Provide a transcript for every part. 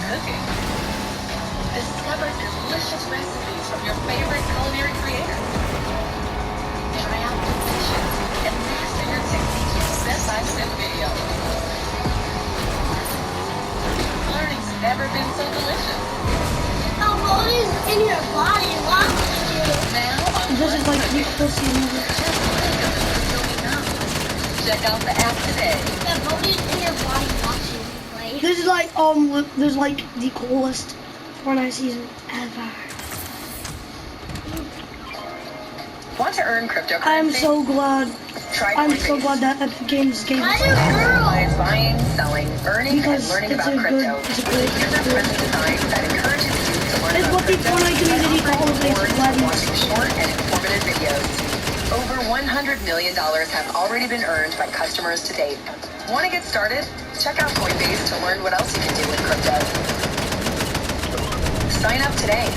cooking. Discover delicious recipes from your favorite culinary creator. Try out new dishes and master your techniques with step-by-step videos. Learning's never been so delicious. Oh, what is in your body? What is it? Now on This is like the pussy movie. just think of the fulfilling now. Check out the app today. Yeah, what is in your body watching you play? This is like there's like the coolest Fortnite season ever. Want to earn cryptocurrency? I'm so glad that Epic Games gave us Personalized buying, selling, earning, because and learning it's about a crypto. good, it's a great User-friendly design that encourages you to learn It's about what the crypto Fortnite community calls without it watching short and informative videos. Over $100 million have already been earned by customers to date. Want to get started? Check out Coinbase to learn what else you can do with crypto. Sign up today.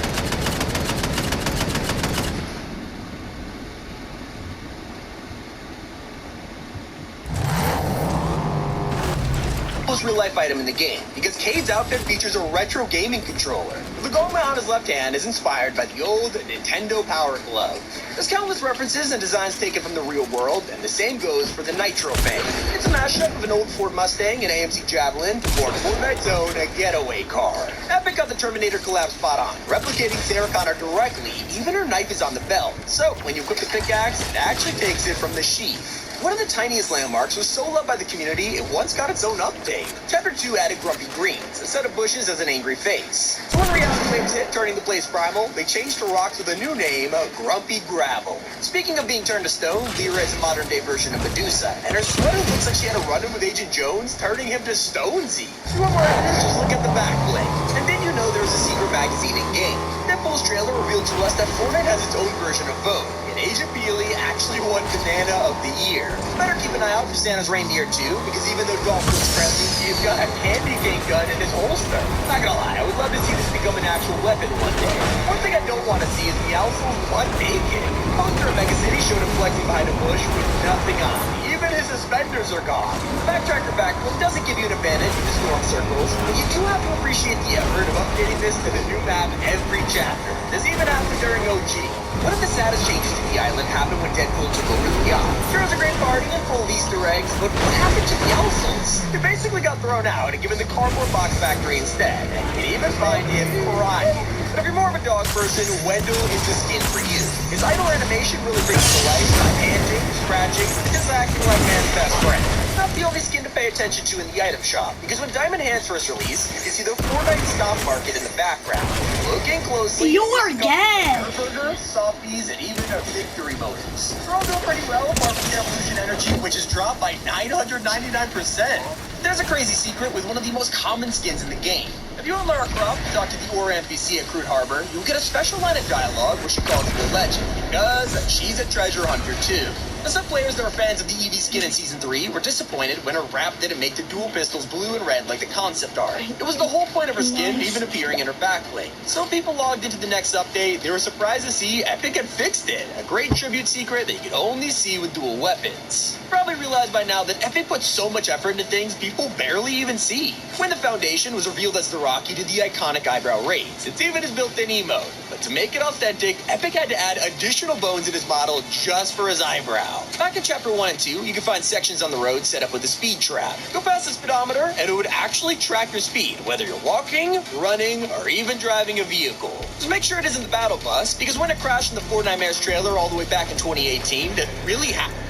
Most real-life item in the game, because Cade's outfit features a retro gaming controller. The gauntlet on his left hand is inspired by the old Nintendo Power Glove. There's countless references and designs taken from the real world, and the same goes for the Nitro fame. It's a mashup of an old Ford Mustang and AMC Javelin for Fortnite's own getaway car. Epic got the Terminator collab spot on, replicating Sarah Connor directly. Even her knife is on the belt, so when you equip the pickaxe, it actually takes it from the sheath. One of the tiniest landmarks was so loved by the community, it once got its own update. Chapter 2 added Grumpy Greens, a set of bushes as an angry face. So when reality waves hit, turning the place primal, they changed to rocks with a new name, Grumpy Gravel. Speaking of being turned to stone, Lyra is a modern-day version of Medusa, and her sweater looks like she had a run-in with Agent Jones, turning him to Stonesy. If you want more evidence, just look at the back bling. And then you know there's a secret magazine in-game. Deadpool's trailer revealed to us that Fortnite has its own version of Vogue. Asia Peely actually won Banana of the Year. Better keep an eye out for Santa's reindeer too, because even though Dolph looks friendly, he's got a candy cane gun in his holster. Not gonna lie, I would love to see this become an actual weapon one day. One thing I don't want to see is the Alpha's butt naked. Poster of Mega City showed him flexing behind a bush with nothing on. Even his suspenders are gone. Backtracker Backflip doesn't give you an advantage with the storm circles, but you do have to appreciate the effort of updating this to the new map every chapter. This even happened during OG. One of the saddest changes to the island happened when Deadpool took over the yacht. Sure, it was a great party and full of Easter eggs, but what happened to the Elsels? They basically got thrown out and given the cardboard box factory instead. And you can even find him crying. But if you're more of a dog person, Wendell is the skin for you. His idle animation really brings to life by panting, scratching, and just acting like man's best friend. Not the only skin to pay attention to in the item shop, because when Diamond Hands first released, you can see the Fortnite stock market in the background. Looking closely, You're gay! Burger, softies, and even a victory emojis. They're all doing pretty well, apart from the Evolution Energy, which has dropped by 999%. There's a crazy secret with one of the most common skins in the game. If you and Lara Croft talk to the Aura NPC at Crude Harbor, you'll get a special line of dialogue where she calls you a legend, because she's a treasure hunter too. And some players that were fans of the Eevee skin in Season 3 were disappointed when her wrap didn't make the dual pistols blue and red like the concept art. It was the whole point of her skin even appearing in her backplate. So people logged into the next update, they were surprised to see Epic had fixed it. A great tribute secret that you could only see with dual weapons. You probably realized by now that Epic puts so much effort into things people barely even see. When the Foundation was revealed as the Rocky to the iconic eyebrow raise, it's even his built-in emote. But to make it authentic, Epic had to add additional bones in his model just for his eyebrow. Back in Chapter 1 and 2, you can find sections on the road set up with a speed trap. Go past the speedometer, and it would actually track your speed, whether you're walking, running, or even driving a vehicle. Just make sure it isn't the battle bus, because when it crashed in the Fortnite trailer all the way back in 2018, that really happened.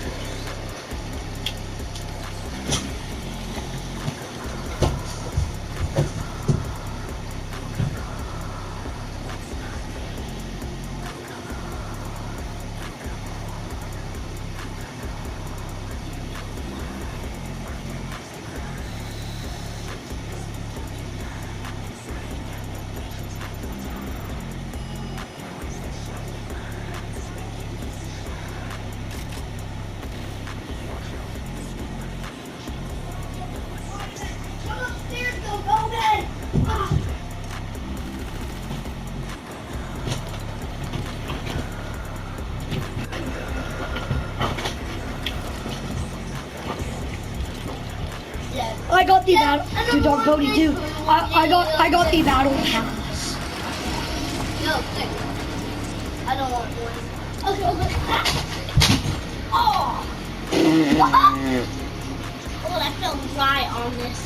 the battle. Dude, Dog Bodie, dude. I got the battle pass. No, okay. I don't want one. Okay. Oh! Oh, that felt dry on this.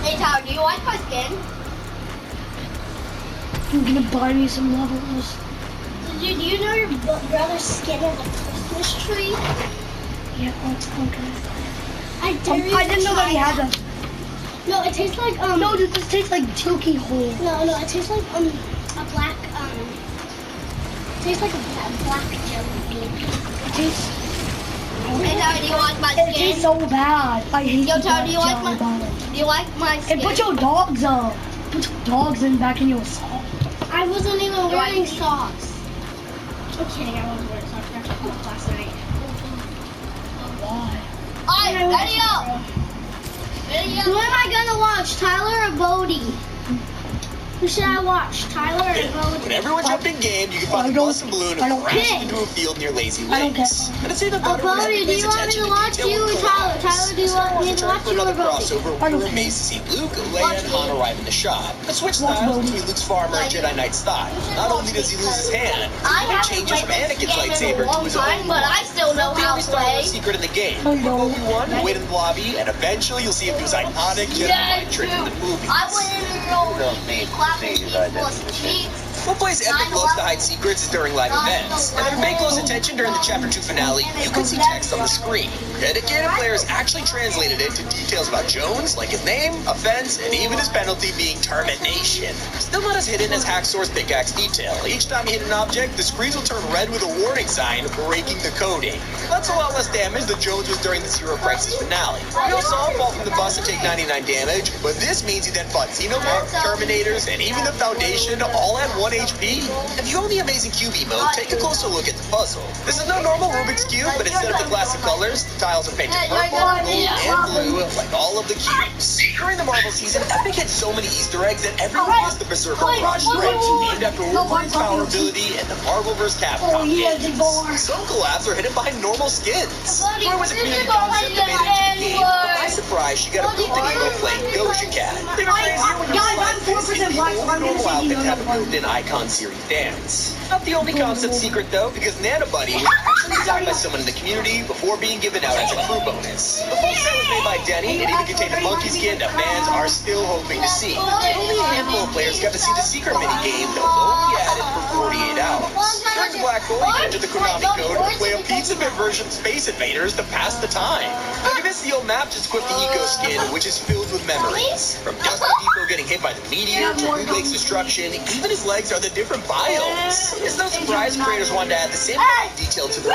Hey, Tyler, do you like my skin? I'm gonna buy me some levels. Do you know your brother's skin is a Christmas tree? Yeah, okay. I didn't know that he had that. No, it tastes like No, dude, this tastes like Tilky Hole. No, it tastes like a black it tastes like a black jelly bean. It tastes. Hey, Tyler, do you like my It skin? tastes so bad. I hate Yo, the Tyler, do you like jelly my bottle. Do you like my skin? Hey, put your dogs up. Put your dogs back in your sock. I wasn't even wearing socks. I'm kidding, I wasn't wearing socks. I actually put last night. Why? Alright, video! Who am I gonna watch, Tyler or Bodie? Who should I watch, Tyler or When Bodie? everyone jumped in game, you could find the bus and balloon I don't and crash care. into a field near Lazy I don't Lakes. And it's even better when Bodie, do everybody's you want me attention to watch detail you or will Tyler? collapse. Tyler, do you want me to Return watch for you or another Bodie? crossover, I we don't were amazed to see Luke, Leia, and Han arrive in the shop. The switch styles between Luke's farmer and Jedi Knight style. Not only does he lose his hand, he I even haven't changes from played this Anakin's game in lightsaber a to long his time, own. but I still know The how only to Star play. Wars secret in the game. I know. Obi-Wan, wait in the lobby, and eventually you'll see him do his iconic Jedi mind trick in the movies. I went in the room, clapping people cheeks. One place Epic loves to hide secrets is during live events. And if you pay close attention during the Chapter 2 finale, you can see text on the screen. Dedicated players actually translated it to details about Jones, like his name, offense, and even his penalty being termination. Still not as hidden as Hacksawer's pickaxe detail. Each time you hit an object, the screens will turn red with a warning sign, breaking the coding. That's a lot less damage than Jones was during the Zero Crisis finale. We all saw him fall from the bus and take 99 damage, but this means he then fought Xenomorph, Terminators, and even the Foundation all at 1 HP. If you own the Amazing QB mode, take a closer look at the puzzle. This is no normal Rubik's Cube, but instead of the classic colors, the tiles are painted purple, gold, and blue, like all of the cubes. During the Marvel season, Epic had so many Easter eggs that everyone missed the Berserker Garage Strike, named after Wolverine's power ability and the Marvel vs. Capcom games. Some collabs are hidden behind normal skins. There was a community concept that made it into the game, but by surprise, she got a built-in emo playing Doja Cat. Even crazier when you realize this is the only normal outfit to have a built-in Icon Series dance. Not the only concept secret though, because Nana Buddy was actually designed by someone in the community before being given out as a crew bonus. The full set was made by Denny, and even contained a monkey skin that fans are still hoping to see. Only a handful of players got to see the secret minigame that was only added for 48 hours. During the Black Hole, you can enter the Konami code to play a Pizza Bit version of Space Invaders to pass the time. If you miss the old map, just equip the Eco skin, which is filled with memories. From Dusty Depot getting hit by the meteor to Blue Lake's destruction, even his legs are the different biomes. It's no surprise creators wanted to add the same detail to the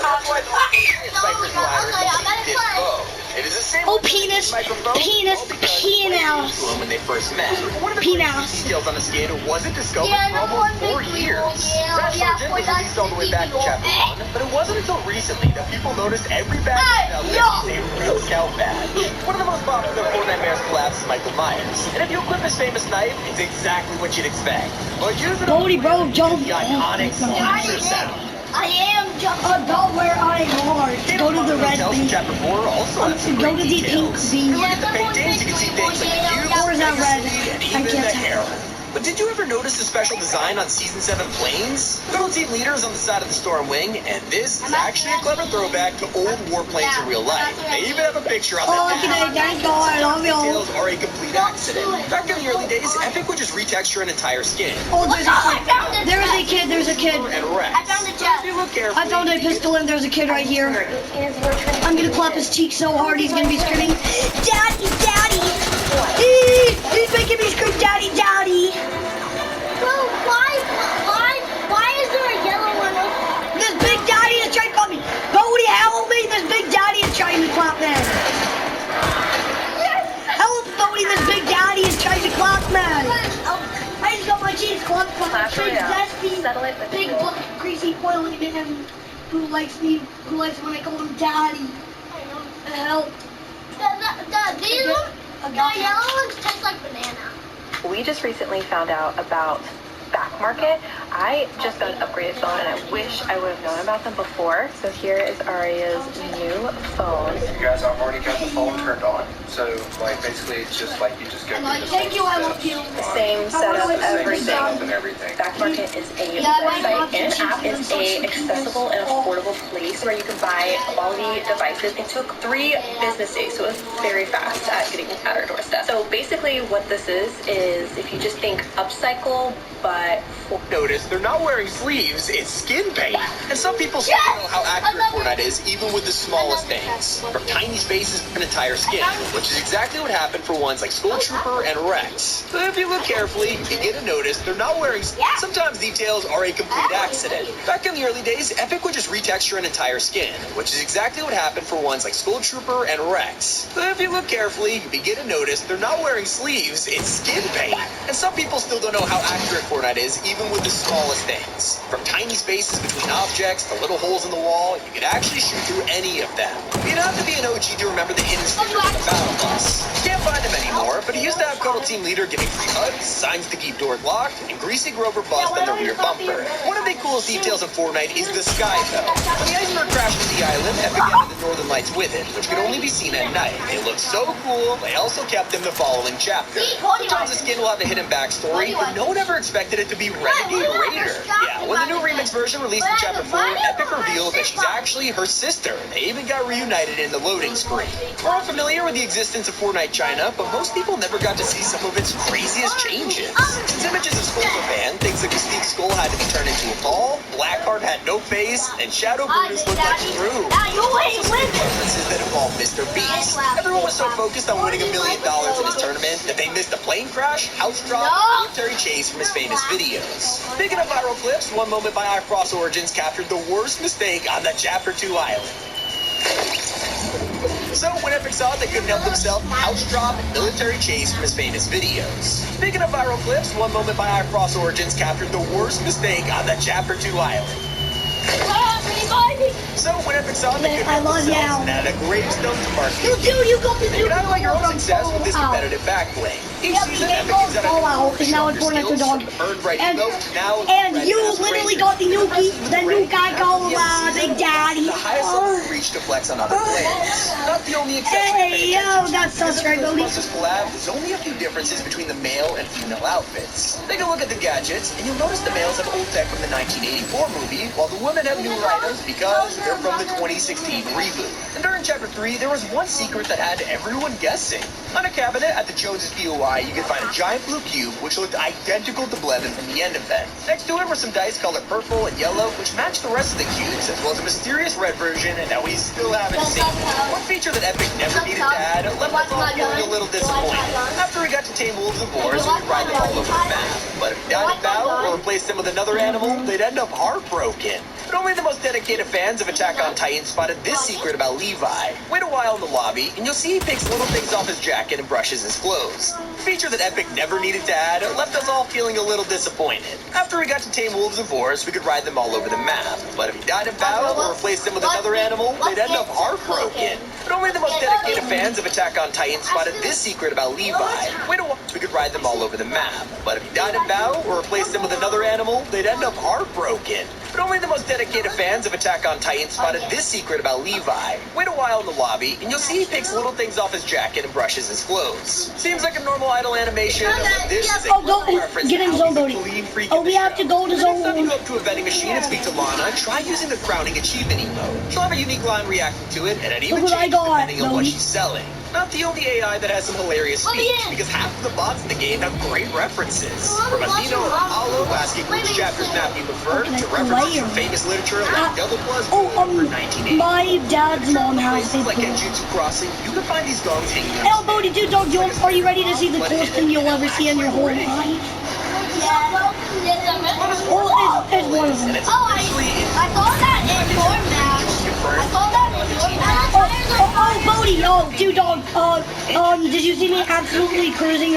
Cypher's glider did bow. It is the same Penis. microphone. Penis. Penis. When they first met. One of the Penis. craziest details on the skin wasn't discovered for almost 4 years. Crash Sergeant was released all the way back in Chapter 1, but it wasn't until recently that people noticed every badge that was a real scout badge. One of the most popular Fortnite Bears collabs is Michael Myers. And if you equip his famous knife, it's exactly what you'd expect. But use it Bodie, bro, jump. the iconic slasher sound. I am jumping. Don't wear I hard. Go to the red Details in bean. Chapter 4 also have some Go great to the pink details. bean. Look at the paintings, you can see things like the cube, Or is that red? and I even can't the tell. hair. But did you ever notice the special design on Season 7 planes? Little team leaders on the side of the Storm Wing, and this is actually a clever throwback to old warplanes in real life. They even have a picture on Oh, the look at it. Thank God. I love y'all. Details are a complete accident. Back in the early days, Epic would just retexture an entire skin. Oh, there's a kid. There's a kid. There's a kid. And Rex. I found the chest. If you look carefully, I found a pistol and there's a kid right here. I'm gonna clap his cheek so hard he's gonna be screaming, Daddy, Daddy! He's making me scream, Daddy, Daddy! Well, why is there a yellow one? This big daddy is trying to call me. Bodie, help me! This big daddy is trying to clap me. Help, Bodie! This big daddy is trying to clap me. I just got my cheeks clapped from a big, zesty, big, greasy, oily man who likes me, who likes when I call him daddy. Help. These ones, the yellow ones taste like banana. We just recently found out about back market. I just got an upgraded phone and I wish I would have known about them before. So here is Aria's new phone. You guys, I've already got the phone turned on. So, like, basically, it's just like you just go through the Thank you, I love you. Same setup, everything. and everything. Back Market is a website and an app. Is a accessible and affordable place where you can buy quality devices. It took 3 business days, so it was very fast at getting at our doorstep. So basically what this is if you just think upcycle, but Notice they're not wearing sleeves, it's skin paint. And some people still don't know how accurate Fortnite is, even with the smallest things. From tiny spaces to an entire skin, which is exactly what happened for ones like Skull Trooper and Rex. So if you look carefully, you get to notice they're not wearing sleeves. Sometimes details are a complete accident. Back in the early days, Epic would just retexture an entire skin, which is exactly what happened for ones like Skull Trooper and Rex. So if you look carefully, you begin to notice they're not wearing sleeves, it's skin paint. And some people still don't know how accurate Fortnite is, even with the smallest things. From tiny spaces between objects to little holes in the wall, you could actually shoot through any of them. You'd have to be an OG to remember the hidden stickers on the battle bus. You can't find them anymore, but he used to have Cuddle Team Leader giving free hugs, signs to keep doors locked, and Greasy Grover bust on the rear bumper. One of the coolest details of Fortnite is the sky, though. When the iceberg crashed to the island, Epic added the northern lights with it, which could only be seen at night. They look so cool, they also kept them the following chapter. Sometimes the skin will have a hidden backstory, but no one ever expected it to be Renegade Raider. Yeah, when the new remix version released in Chapter 4, Epic revealed that she's actually her sister. They even got reunited in the loading screen. We're all familiar with the existence of Fortnite China, but most people never got to see some of its craziest changes. Since images of skulls were banned, things like Mystique's skull had to be turned into a ball, Blackheart had no face, and Shadow Brutus looked like Screw. References that involved Mr. Beast. Everyone was so focused on winning $1 million in his tournament that they missed a plane crash, house drop, and military chase from his famous videos. Speaking of viral clips, one moment by iFrost Origins captured the worst mistake on the Chapter 2 island. So when Epic saw they couldn't help themselves, house drop and military chase from his famous videos. Speaking of viral clips, one moment by iFrost Origins captured the worst mistake on the Chapter 2 island. So when Epic saw they couldn't help themselves and added a gravestone to mark the Dude, you got the they could highlight your own success with this competitive backbling. Each season, Epic is at a Fallout is now in Fortnite for dog. And you literally got the new guy called Big Daddy. The highest level you reach to flex on other players. Not the only exception. Hey, yo, that's so straight, Bodie. This collab, there's only a few differences between the male and female outfits. Take a look at the gadgets, and you'll notice the males have old tech from the 1984 movie, while the women have newer items because they're from the 2016 reboot. And during Chapter 3, there was one secret that had everyone guessing. On a cabinet at the Joneses POI, you could find a giant blue cube, which looked identical to Blevin from the end event. Next to it were some dice colored purple and yellow, which matched the rest of the cubes, as well as a mysterious red version that we still haven't seen. One feature that Epic never needed to add left us all feeling a little disappointed. After we got to tame wolves and boars, we could ride them all over the map. But if we died in battle or replaced them with another animal, they'd end up heartbroken. But only the most dedicated fans of Attack on Titan spotted this secret about Levi. Wait a while in the lobby, and you'll see he picks little things off his jacket and brushes his clothes. A feature that Epic never needed to add left us all feeling a little disappointed. After we got to tame wolves and boars, we could ride them all over the map. But if he died in battle or replaced them with another animal, they'd end up heartbroken. But only the most dedicated fans of Attack on Titan spotted this secret about Levi. Wait a while, we could ride them all over the map. But if he died in battle or replaced them with another animal, they'd end up heartbroken. But only the most dedicated fans of Attack on Titan spotted this secret about Levi. Wait a while in the lobby, and you'll see he picks little things off his jacket and brushes his clothes. Seems like a normal idle animation, but this is a reference to how he's a clean freak in the we have to go to Next time you zone. go up to a vending machine and speak to Lana, try using the crowning achievement emote. She'll have a unique line reacting to it, and it even Look what I changes got, depending on what Zoe. she's selling. Not the only AI that has some hilarious speech, because half of the bots in the game have great references. From Athena or Apollo asking which chapter's map you prefer, to references from famous literature like Double Plus for 1980. My dad's mom has Places it. like Genjutsu Crossing, you can find these gongs hanging Hey, out. Bodie, dude, dog, are you ready to see the coolest thing you'll ever see in your whole life? Well, it's one of them. I thought that in Fortnite. I thought that in Bodie, dude, dog, did you see me absolutely cruising,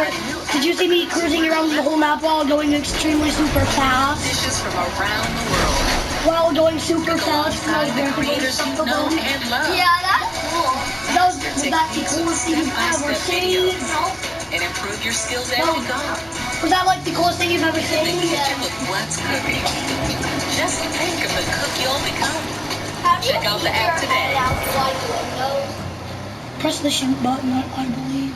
did you see me cruising around the whole map while going extremely super fast? Dishes from around the world. While going super fast, and I was Alongside the going to creators you know and love. Yeah, that's cool. That's the coolest thing I've ever seen. And improve your skills as you go. Was that like the coolest thing you've ever seen? What's cooking? Just think of the cook you'll become. Check out the app today. Press the shoot button, I believe.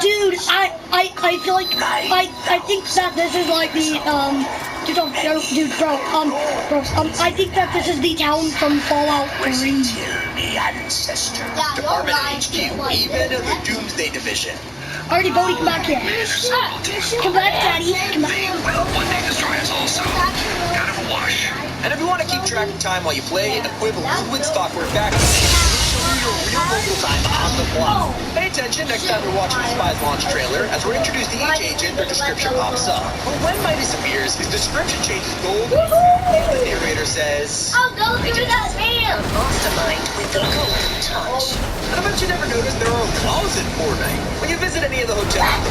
I feel like I think that this is like the I think that this is the town from Fallout 3. The ancestor. Department HQ, even the Doomsday Division. Already, Bodie, come back here. Come back, Daddy. Come back. Will one day destroy us also. Kind of a wash. And if you want to keep track of time while you play, equip Ludwig Stockwork back to your real local time on the clock. Pay attention next time you're watching the Spy's launch trailer, as we're introduced to each agent, their description pops up. But when Midas appears, his description changes gold. The narrator says, I'll go through that A mastermind with the golden touch. and I bet you never noticed there are claws in Fortnite. When you visit any of the hotels,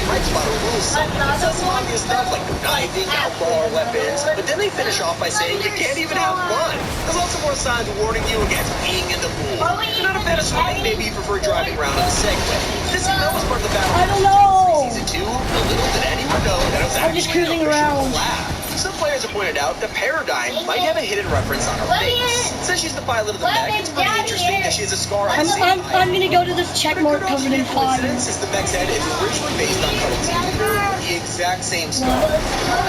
right spot a rule sign. It says some obvious stuff like no knifing, alcohol, or weapons, but then they finish off by saying you can't even have fun. There's also more signs warning you against peeing in the pool. If you're not a fan of swimming, maybe you prefer driving around on a Segway. This is was part of the battle. I don't know. Season 2, little did anyone know that it was I'm just actually cruising an official around. collab. Some players have pointed out that Paradigm might have a hidden reference on her face. Since she's the pilot of the mech, it's pretty interesting that she has a scar on the same I'm gonna go to this check mark covered in fog. Since the mech's head is originally based on Cuddle Team, the exact same scar.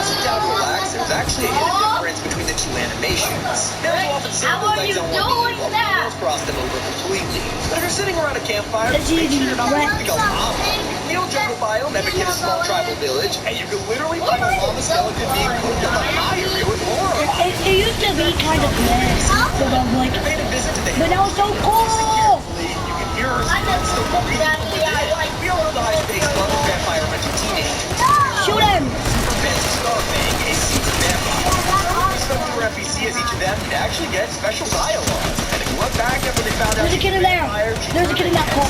Sit down and relax, there's actually a hidden difference between the two animations. Players will often sit with their legs on one knee while the wheels cross them over completely. But if you're sitting around a campfire, It's make easy, sure you're not right? moving else off. The old jungle biome mimicked a small tribal village, and you can literally find a llama skeleton being cooked on the high area with more. It used to be kind of mess, but I'm like, Made a visit to the but now it's so cool. You can hear her still breathing from within. We all know the high stakes love of vampire hunting teenagers. Shoot him. Best Scarfang is super vampire. Some of your NPC as each of them can actually get special dialogue. And if you look back after they found out There's a kid in there. There's a kid in that car.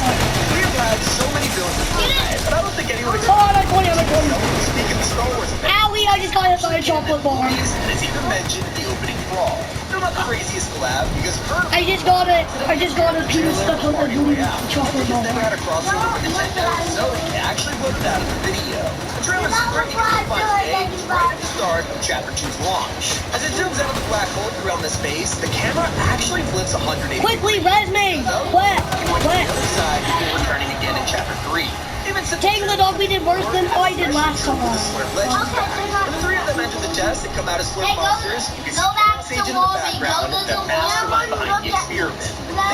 we have had so many villains in Fortnite, but I don't think anyone Oh, I'm at 20, I'm at 20. Speaking of Star Wars, Owie, I just got hit by a chocolate bar. and it's even mentioned in the opening brawl. They're not the craziest collab because her I just got a piece of stuff on the booty chocolate bar. never had a crossover with Nintendo, so it actually voted out of the video. The trailer's super easy to find today, right at the start of Chapter 2's launch. As it zooms out of the black hole around the space, the camera actually flips 180 Quickly, res me! What? What? side before returning again in Chapter 3. Even Taking the dog we did worse than I did last time. When the three of them enter the test and come out as slurp monsters, you can see the agent in the background, the mastermind behind the experiment.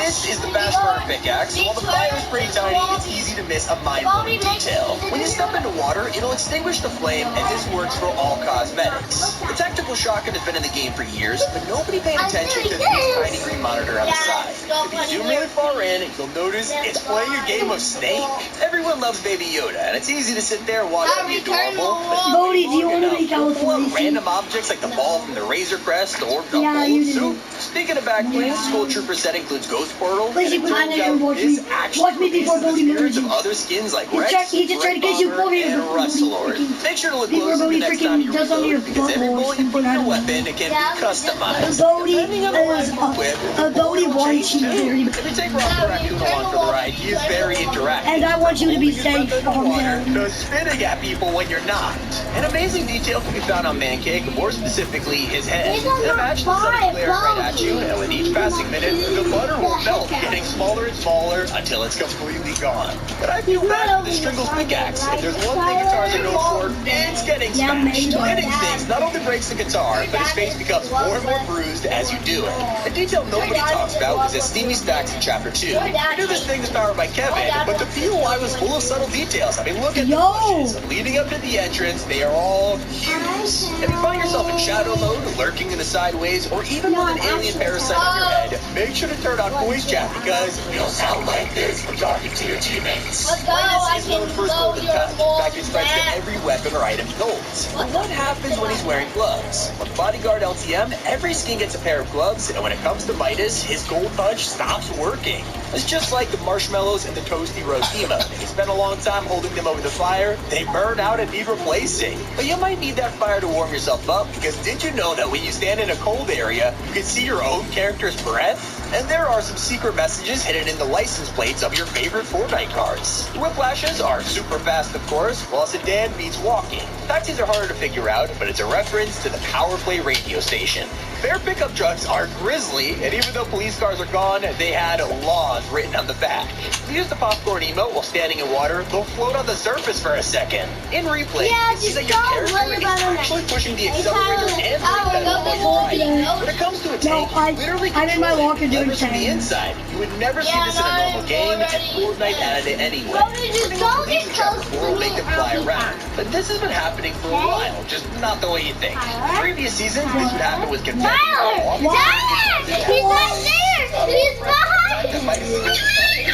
This is the fast burner pickaxe, so while the fire is pretty tiny, it's easy to miss a mind-blowing detail. When you step into water, it'll extinguish the flame, and this works for all cosmetics. The tactical shotgun has been in the game for years, but nobody paid attention to this tiny green monitor on the side. If you zoom really far in, you'll notice it's playing a game of Snake. Everyone loves Baby Yoda, and it's easy to sit there and watch him be adorable, but Bodie, do you want to make out with pull out Lacey? random objects like the ball from the Razor Crest or the Yeah, bowl you of do. soup. Speaking of backplanes, Skull Trooper set includes Ghost Portal, and Lacey, it put on turns it and out watch this me. actually Watch me before releases Bodie the spirits murders of you. other skins like He's Rex, just trying to get you Bomber, for me. and Rustlord. Make sure to look Before closely Bodie the next time freaking you does on your reload, because every butthole or bullet you put in something, I your don't know. weapon, it can be customized. Bodie Depending on the is weapon you equip, a Bodie wants you very if you take Rock the Raccoon along for the ride, he is very interactive. and I want you to be Holding his safe weapon from underwater, him. to spitting at people when you're not. An amazing detail can be found on Mancake, more specifically his head. Imagine something glaring right at you, and with each passing minute, the butter will melt, getting smaller and smaller until it's completely gone. But I feel bad for the Stringle's pickaxe. If there's one thing guitars are known for, it's getting Yeah, smashed. maybe. Hitting things not only breaks the guitar, but his face becomes more and more bruised as you do it. A detail nobody talks about is that Steamy stacks in Chapter 2. I knew this thing was powered by Kevin, but the POI was full of subtle details. I mean, look at the bushes. Leading up to the entrance, they are all huge. If you find yourself in shadow mode, lurking in the sideways, or even with an alien parasite on your head, make sure to turn on voice chat because you'll sound like this when talking to your teammates. Let's go, I Midas is known can for his go golden your touch. In fact, it spreads to back. every weapon or item golds. But what happens when he's wearing gloves? On Bodyguard LTM, every skin gets a pair of gloves, and when it comes to Midas, his gold punch stops working. It's just like the marshmallows and the toasty roast emote. If you spend a long time holding them over the fire, they burn out and need replacing. But you might need that fire to warm yourself up, because did you know that when you stand in a cold area, you can see your own character's breath? And there are some secret messages hidden in the license plates of your favorite Fortnite cars. Whiplashes are super fast, of course, while sedan means walking. Taxis are harder to figure out, but it's a reference to the Power Play radio station. Their pickup trucks are grisly, and even though police cars are gone, they had laws written on the back. If you use the popcorn emote while standing in water, they'll float on the surface for a second. In replay, you see that your character is actually pushing the accelerator and brake pedal while he's riding. When it comes to a tank, you literally control the levers from the inside. You would never see this in a normal game, and Fortnite added it anyway. Will make them fly around. But this has been happening for a while, just not the way you think. Previous seasons, this would happen with confetti. Tyler! Dad! He's not there! He's behind!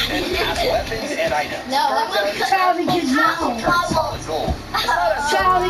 And have weapons and items. No, I'm Charlie kids now. Solid gold. Charlie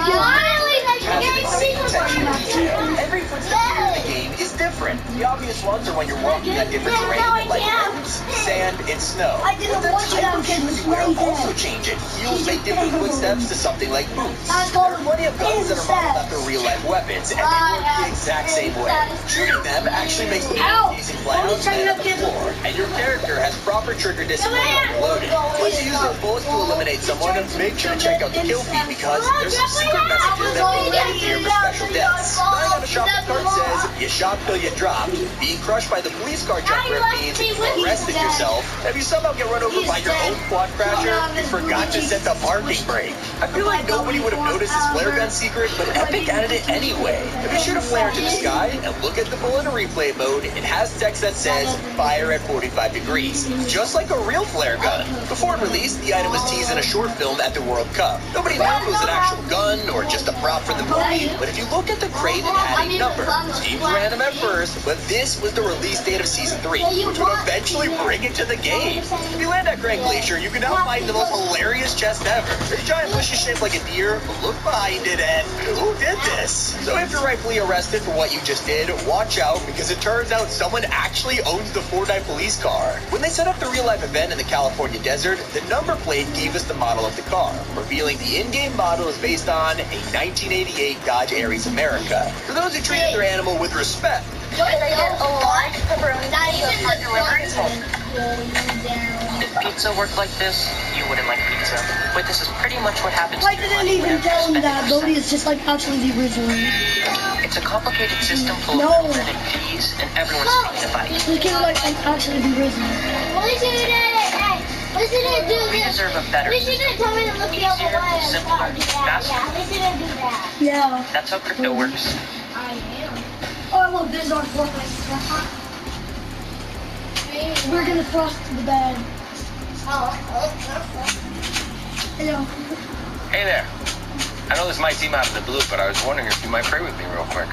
Every footstep in the game is different. The obvious ones are when you're walking on different terrain, like roads, sand, and snow. I didn't But want the you type to of get shoes this you wear right also there. change it. Heels make different footsteps to something like boots. I There told are him, plenty of guns that are modeled incest. after real-life weapons, and they work the exact same way. Shooting them actually makes them easy clowns and on the floor, and your character has proper trigger discipline when loaded. Once you use those bullets to eliminate someone, make sure to check out the kill feed because there's some secret messages that will react here for special deaths. Dying on a shopping cart says, you shot till you dropped. Being crushed by the police car jumper means you arrested yourself. If you somehow get run over by your own quad crasher, you forgot to set the parking brake. I feel like nobody would have noticed this flare gun secret, but Epic added it anyway. If you shoot a flare into the sky and look at the bullet in replay mode, it has text that says, fire at 45 degrees, just like a real flare gun. Before it released, the item was teased in a short film at the World Cup. Nobody knew if it was an actual gun or just a prop for the movie, but if you look at the crate, it had a number. Seems random at first, but this was the release date of Season 3, which would eventually bring it to the game. If you land at Grand Glacier, you can now find the most hilarious chest ever. This giant bush is shaped like a deer, but look behind it and who did this? So if you're rightfully arrested for what you just did, watch out because it turns out someone actually owns the Fortnite police car. When they set up the real-life event in the California desert, the number plate gave us the model of the car, revealing the in-game model is based on a 1988 Dodge Aries America. For those who treated their animal with respect, Can I get a large pepperoni pizza for delivery? If pizza worked like this, you wouldn't like pizza. But this is pretty much what happens I to your didn't life even whenever you tell him spend that yourself. Bodhi is just like actually the original. It's a complicated system full No. of limited keys, and everyone's taking a bite. The kid like actually the original. Listen to do We this. deserve a better Listen system. to tell me to look the other Easier, way. simpler, faster. Yeah, listen to do that. Yeah. That's how crypto works. I am. Oh look, there's our Fortnite. We're gonna cross to the bed. Hello. Hey there. I know this might seem out of the blue, but I was wondering if you might pray with me real quick.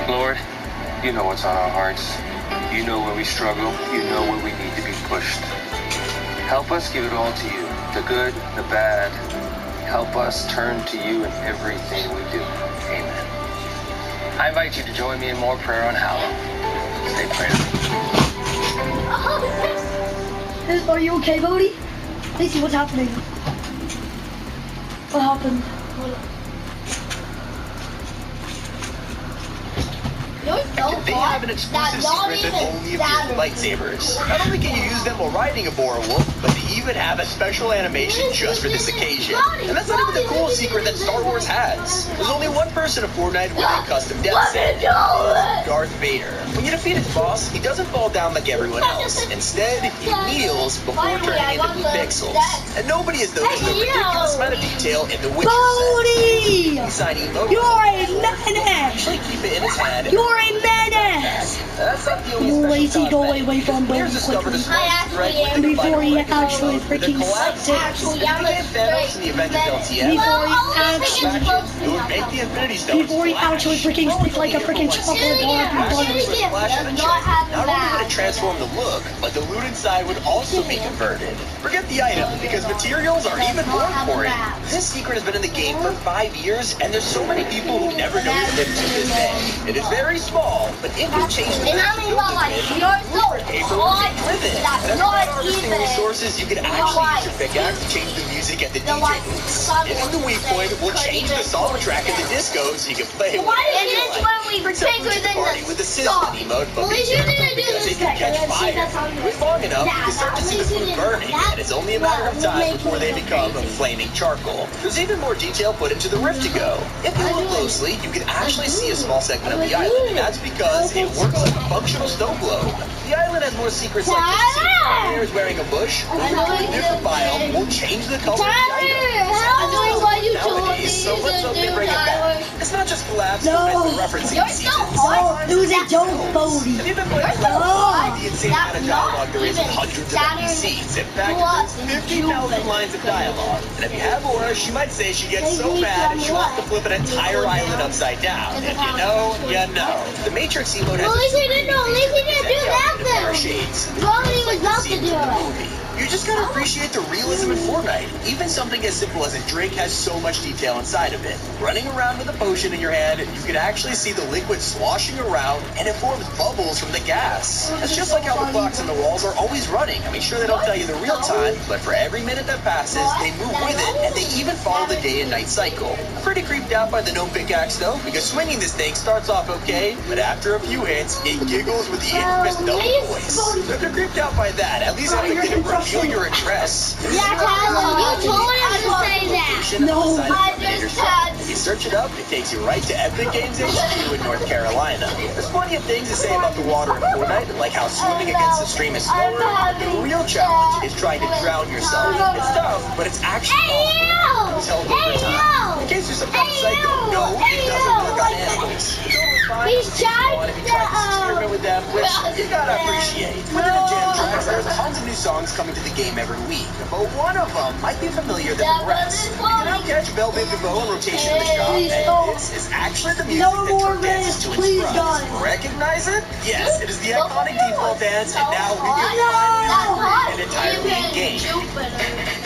Lord, you know what's on our hearts. You know where we struggle. You know where we need to be pushed. Help us give it all to you. The good, the bad. Help us turn to you in everything we do. Amen. I invite you to join me in more prayer on Halloween. Stay prayed. Are you okay, Bodhi? Let's see what's happening. What happened? they have an exclusive secret that only appears with lightsabers. Not only can you use them while riding a Bora Wolf, but they even have a special animation just for this occasion. And that's not even the coolest secret that Star Wars has. There's only one person in Fortnite with a custom death set. Darth Vader. When you defeat his boss, he doesn't fall down like everyone else. Instead, he kneels before turning into blue pixels. And nobody has noticed the ridiculous amount of detail in the Witcher Bodhi! set. Inside emote. You're a menace! Actually keep it in his head. You're a menace! That's not the only You special lazy, go cosmetic. away from Bodhi Players discovered a quickly. small thread within the Before he final actually episode with a freaking collapse. sucked it. If you get Thanos in the Avengers LTM, Before he actually... it would make the Infinity Stones Before he flash. actually freaking stick like a freaking chocolate bar up Not your only butt. would it transform the look, but the loot inside would also be converted. Forget the item, because materials are even more important. This secret has been in the game for 5 years, and there's so many people who never noticed it to this day. It is very small, but if you change the tell me about like you're so hot. That's not even. Resources, you can actually use your pickaxe to change the music at the DJ booths. If the weak point, we'll change the song track at the disco so you can play Why is this when we were bigger than the with the system emote, but be careful because it can catch fire. If it's long enough, you can start to see the food burning, and it's only a matter of time before they become flaming charcoal. There's even more detail put into the rift to go. If you look closely, you can actually see a small segment of the island, and that's because it works like a functional snow globe. The island has more secrets like this. There is wearing a bush, a different biome will change the color of the item. Nowadays, so let's hope they bring it back. It's not just collapse, but referencing seasons. It was a joke, Bodie. Have you been playing the insane amount of dialogue there is in hundreds of NPCs? In fact, there's 50,000 lines of dialogue. And if you have Aura, she might say she gets so mad she wants to flip an entire island upside down. If you know, you know. The Matrix emote has Didn't do that then. shades. Bodie was about to do it. You just gotta appreciate the realism in Fortnite. Even something as simple as a drink has so much detail inside of it. Running around with a potion in your hand, you can actually see the liquid sloshing around, and it forms bubbles from the gas. It's just like how the clocks on the walls are always running. I mean, sure, they don't tell you the real time, but for every minute that passes, they move with it, and they even follow the day and night cycle. I'm pretty creeped out by the no pickaxe, though, because swinging this thing starts off okay, but after a few hits, it giggles with the infamous double voice. If you're creeped out by that, at least Epic didn't reveal your address. Yeah, Tyler, you told him to say that. No, I just had. If you search it up, it takes you right to Epic Games HQ in North Carolina. There's plenty of things to say about the water in Fortnite, like how swimming against the stream is slower. The real challenge is trying to drown yourself. It's tough, but it's actually possible. It's held over time. In case you're some kind of psycho, no, it doesn't work on animals. He's trying if you try to experiment with them, which you gotta appreciate. Within the jam tracks, there's tons of new songs coming to the game every week, but one of them might be familiar than the rest. You can now catch Velvet DeVoe in rotation in the shop, and this is actually the music that Turk dances to its front. Recognize it? Yes, it is the iconic default dance, and now we can find an entirely in-game.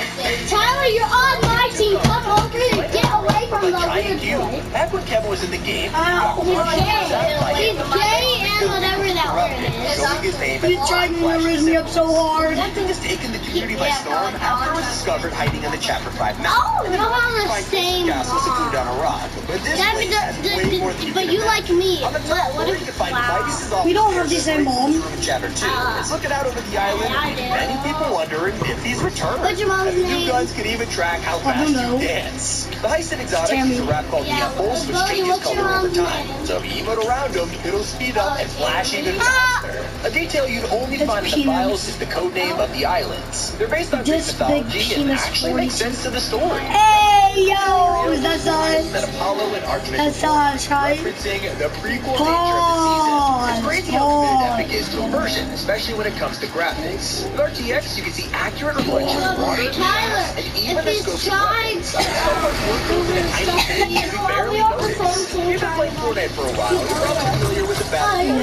Tyler, you're on my team. Come over and get away from the weird boy. Back when Kevin was in the game, He's gay and whatever that word is. He's trying to raise me up so hard. That thing has taken the community by storm after it was discovered hiding on the Chapter 5 mountain. Oh, we're on the same. Castles secluded on a rock. But this place has way more than you But can you like me. On the top floor, you can find Midas' office. We don't have the same mom. In Chapter 2. It's looking out over the island, leaving many people wondering if he's returned. What's your mom's And the name? new guns can even track how fast you dance. The Heist and Exotics is a rap called the Impulse, which changes color over time. So if you emote around them, it'll speed up and flash even faster. A detail you'd only find in the files is the code name of the islands. They're based on Greek mythology and actually make sense to the story. Hey, yo, is that Science? That Apollo and Artemis That's Science, right? referencing the prequel nature of the season. It's crazy how committed Epic is to immersion, especially when it comes to graphics. With RTX, you can see accurate reflections of water, and even the scope of weapons. So much work goes into tiny things you barely notice. You've been playing Fortnite for a while, you're probably familiar with the battle.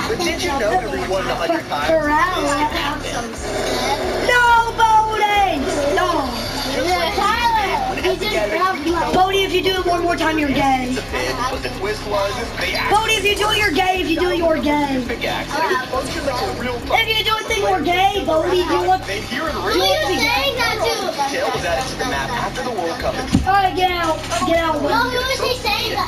But did you know every 100 times No, Bodie! No. Bodie, if you do it one more time, you're gay. But the twist was, they Bodie, if you do it, you're gay. If you do it, you're gay. pickaxe, and it functioned like a real If you do it, then you're gay, Bodie. You look. They hear it real. Detail was added to the map after the World Cup. Alright, get out. Get out.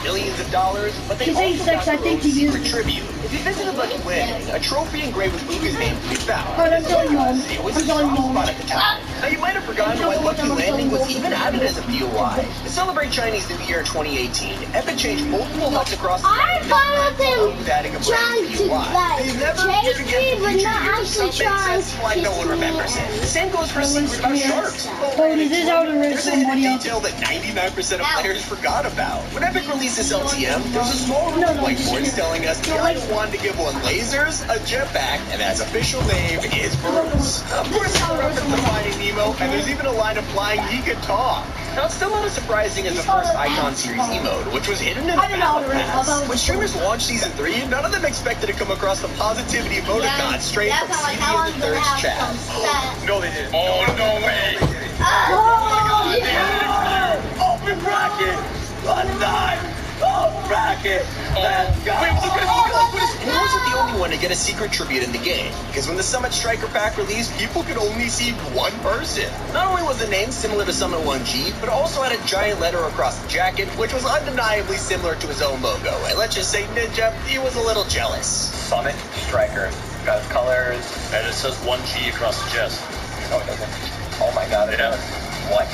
Millions of dollars, but they He's also 86, got I think he secret is. tribute. If you visit a Lucky Landing, a trophy engraved with Luca's name can be found. Alright, I'm telling Mom. It was I'm a telling soft Mom. spot at the time. Now you might have forgotten why Lucky Landing was even added as a POI. To celebrate Chinese New Year 2018, Epic changed multiple huts across the I'm fine with him with adding a brand trying new to, POI. like, They've never chase given me, but future not years actually some trying sense like no to one remembers it. The same goes for a secret about sharks. Bodie, this is how to raise There's a hidden somebody up. detail that 99% of players forgot about. When Epic released this LTM, there was a small group of whiteboards telling us the guys wanted to give one lasers, a jetpack, and its official name is Bruce. Of course, it's a reference to Finding Nemo, and there's even a line implying he could talk. Now, it's still not as surprising as the first Icon Series emote, which was hidden in the Battle Pass. When streamers launched Season 3, none of them expected to come across the positivity emoticon straight from CD of the Third's chat. No, they didn't. Oh, no way. Open bracket. A knife. Open bracket. Let's go. Wait, what is He wasn't the only one to get a secret tribute in the game, because when the Summit Striker pack released, people could only see one person. Not only was the name similar to Summit 1G, but also had a giant letter across the jacket, which was undeniably similar to his own logo. And let's just say Ninja, he was a little jealous. Summit Striker. Got his colors. And it says 1G across the chest. Oh, it doesn't. Oh my god, it does. What?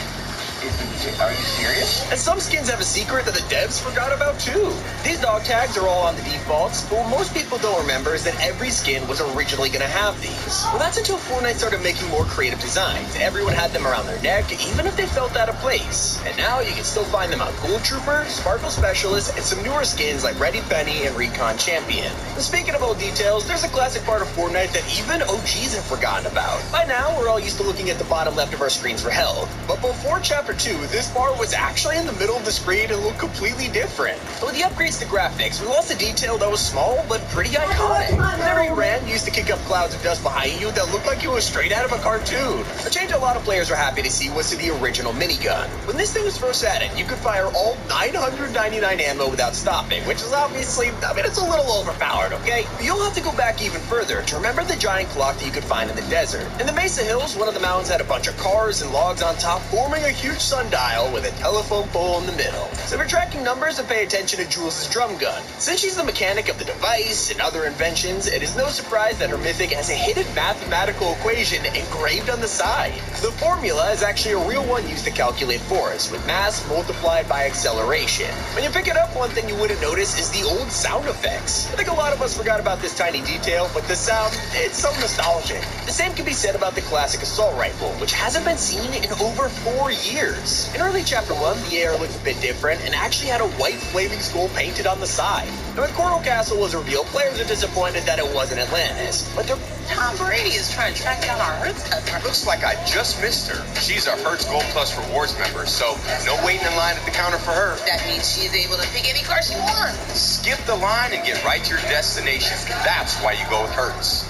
Are you serious? And some skins have a secret that the devs forgot about too. These dog tags are all on the defaults, but what most people don't remember is that every skin was originally going to have these. Well, that's until Fortnite started making more creative designs. Everyone had them around their neck, even if they felt out of place. And now you can still find them on Gold Trooper, Sparkle Specialist, and some newer skins like Ready Penny and Recon Champion. And speaking of old details, there's a classic part of Fortnite that even OGs have forgotten about. By now, we're all used to looking at the bottom left of our screens for health, but before Chapter 2, this bar was actually in the middle of the screen and looked completely different. But with the upgrades to graphics, we lost a detail that was small but pretty iconic. Whenever you ran, you used to kick up clouds of dust behind you that looked like it was straight out of a cartoon. A change a lot of players were happy to see was to the original minigun. When this thing was first added, you could fire all 999 ammo without stopping, which is obviously, it's a little overpowered, okay? But you'll have to go back even further to remember the giant clock that you could find in the desert. In the Mesa Hills, one of the mountains had a bunch of cars and logs on top, forming a huge sundial with a telephone pole in the middle. So if you're tracking numbers, then pay attention to Jules' drum gun. Since she's the mechanic of the device and other inventions, it is no surprise that her mythic has a hidden mathematical equation engraved on the side. The formula is actually a real one used to calculate force, with mass multiplied by acceleration. When you pick it up, one thing you wouldn't notice is the old sound effects. I think a lot of us forgot about this tiny detail, but the sound, it's so nostalgic. The same can be said about the classic assault rifle, which hasn't been seen in over 4 years. In early Chapter 1, the air looked a bit different and actually had a white flaming skull painted on the side. And when Coral Castle was revealed, players are disappointed that it wasn't Atlantis. But Tom Brady is trying to track down our Hertz customer. Looks like I just missed her. She's a Hertz Gold Plus Rewards member, so no waiting in line at the counter for her. That means she's able to pick any car she wants. Skip the line and get right to your destination. That's why you go with Hertz.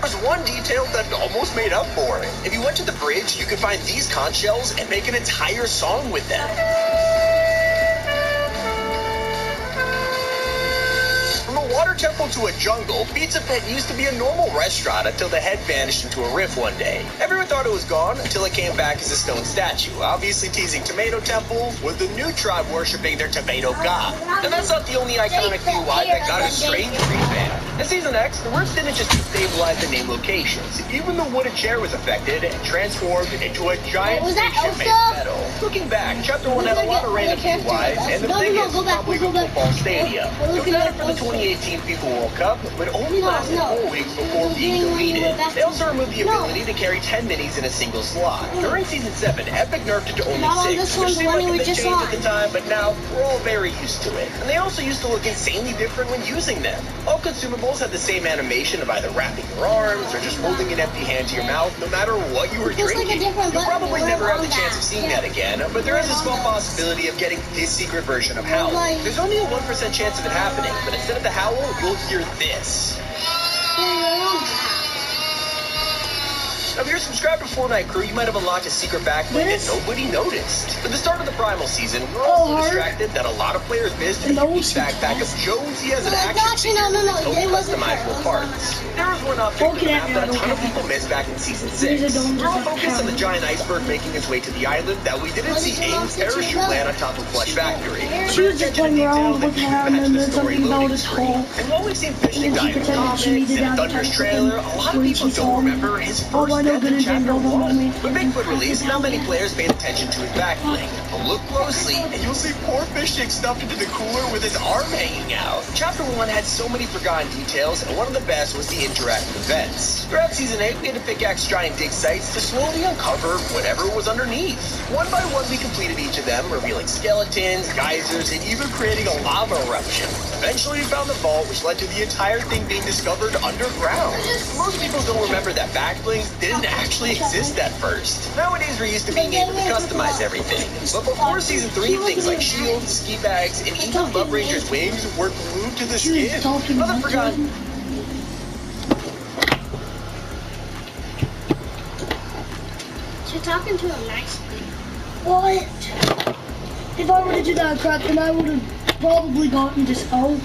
There's one detail that almost made up for it. If you went to the bridge, you could find these conch shells and make an entire song with them. From a water temple to a jungle, Pizza Pet used to be a normal restaurant until the head vanished into a rift one day. Everyone thought it was gone until it came back as a stone statue, obviously teasing Tomato Temple, with the new tribe worshipping their tomato god. And that's not the only iconic UI that got a strange revamp. In Season X, the words didn't just destabilize the name locations. Even the wooden chair was affected and transformed into a giant spaceship made of metal. Looking back, Chapter 1 had a lot of random UIs, and the biggest was probably the football stadium. It was added for the 2018 FIFA World Cup, but only lasted 4 weeks before being deleted. They also removed the ability to carry 10 minis in a single slot. During Season 7, Epic nerfed it to only 6, which seemed like a big change at the time, but now we're all very used to it. And they also used to look insanely different when using them. All consumables had the same animation of either wrapping your arms or just holding an empty hand to your mouth, no matter what you were drinking. You'll probably never have the chance of seeing that again, but there is a small possibility of getting this secret version of Howl. There's only a 1% chance of it happening, but instead of the howl, you'll hear this. Now, if you're subscribed to Fortnite Crew, you might have unlocked a secret backbling that nobody noticed. At the start of the Primal season, we were all so distracted that a lot of players missed a huge backpack of Jonesy as an action figure with totally customizable parts. There was one object in the map that a ton of people missed back in Season 6. We're all focused on the giant iceberg making its way to the island that we didn't see Aim's parachute land on top of Flush Factory. She was just playing around, looking around, and then something about his hole. And while we've seen Fishing Guy in comics and Thunder's trailer, a lot of people don't remember his first death in Chapter 1. When Bigfoot released, not many players paid attention to his back bling. But look closely, and you'll see poor Fishing stuffed into the cooler with his arm hanging out. Chapter 1 had so many forgotten details, and one of the best was the interactive events. Throughout Season 8, we had to pickaxe giant dig sites to slowly uncover whatever was underneath. One by one, we completed each of them, revealing skeletons, geysers, and even creating a lava eruption. Eventually, we found the vault, which led to the entire thing being discovered underground. Most people don't remember that backblings didn't actually exist at first. Nowadays, we're used to being able to customize everything. But before Season 3, things like shields, ski bags, and even Love Ranger's wings were glued to the skin. Another forgotten... You're talking to him nicely. What? If I were to do that crap, then I would have probably gotten dispelled.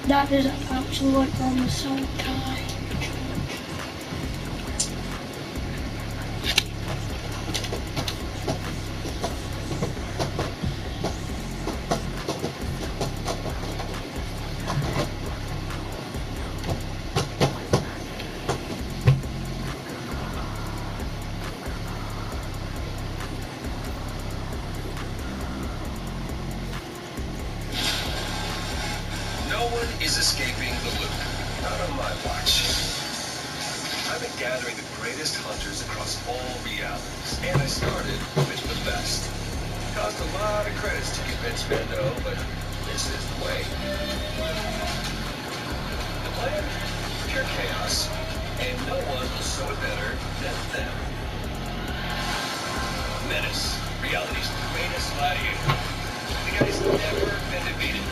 That is actually like almost so tight. No one is escaping the loop. Not on my watch. I've been gathering the greatest hunters across all realities, and I started with the best. Cost a lot of credits to convince Mando, but this is the way. The plan? Pure chaos, and no one will show it better than them. Menace, reality's greatest gladiator. The guy's never been defeated.